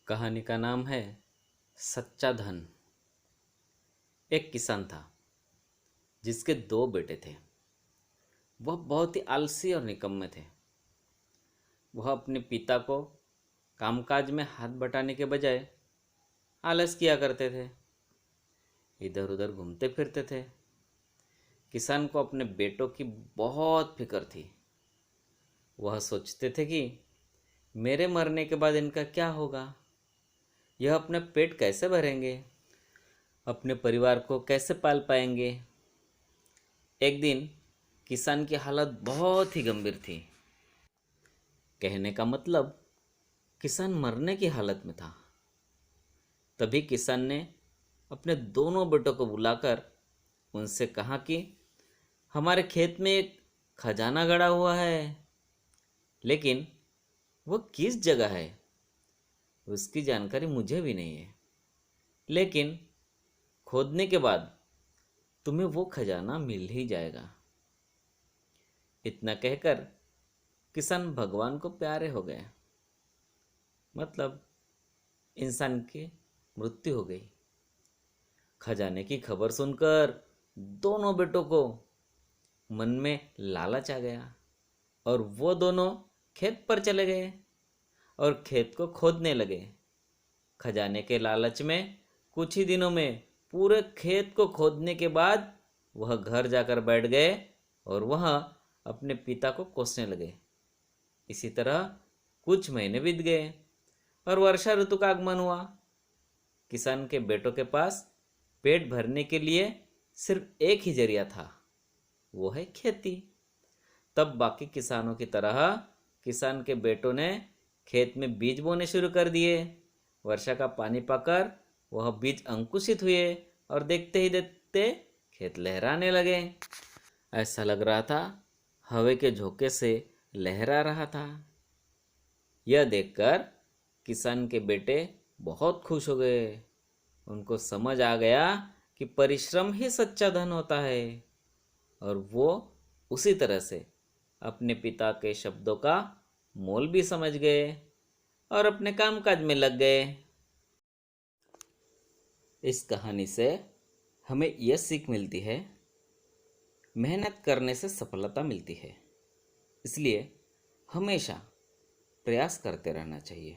कहानी का नाम है सच्चा धन। एक किसान था जिसके दो बेटे थे। वह बहुत ही आलसी और निकम्मे थे। वह अपने पिता को कामकाज में हाथ बटाने के बजाय आलस किया करते थे, इधर उधर घूमते फिरते थे। किसान को अपने बेटों की बहुत फिक्र थी। वह सोचते थे कि मेरे मरने के बाद इनका क्या होगा, यह अपने पेट कैसे भरेंगे, अपने परिवार को कैसे पाल पाएंगे। एक दिन किसान की हालत बहुत ही गंभीर थी। कहने का मतलब किसान मरने की हालत में था। तभी किसान ने अपने दोनों बेटों को बुलाकर उनसे कहा कि हमारे खेत में एक खजाना गड़ा हुआ है, लेकिन वो किस जगह है उसकी जानकारी मुझे भी नहीं है। लेकिन खोदने के बाद तुम्हें वो खजाना मिल ही जाएगा। इतना कहकर किसान भगवान को प्यारे हो गए। मतलब इंसान की मृत्यु हो गई। खजाने की खबर सुनकर दोनों बेटों को मन में लालच आ गया और वो दोनों खेत पर चले गए और खेत को खोदने लगे। खजाने के लालच में कुछ ही दिनों में पूरे खेत को खोदने के बाद वह घर जाकर बैठ गए और वह अपने पिता को कोसने लगे। इसी तरह कुछ महीने बीत गए और वर्षा ऋतु का आगमन हुआ। किसान के बेटों के पास पेट भरने के लिए सिर्फ एक ही जरिया था, वो है खेती। तब बाकी किसानों की तरह किसान के बेटों ने खेत में बीज बोने शुरू कर दिए। वर्षा का पानी पाकर वह बीज अंकुशित हुए और देखते ही देखते खेत लहराने लगे। ऐसा लग रहा था हवा के झोंके से लहरा रहा था। यह देखकर किसान के बेटे बहुत खुश हो गए। उनको समझ आ गया कि परिश्रम ही सच्चा धन होता है और वो उसी तरह से अपने पिता के शब्दों का मोल भी समझ गए और अपने कामकाज में लग गए। इस कहानी से हमें यह सीख मिलती है, मेहनत करने से सफलता मिलती है, इसलिए हमेशा प्रयास करते रहना चाहिए।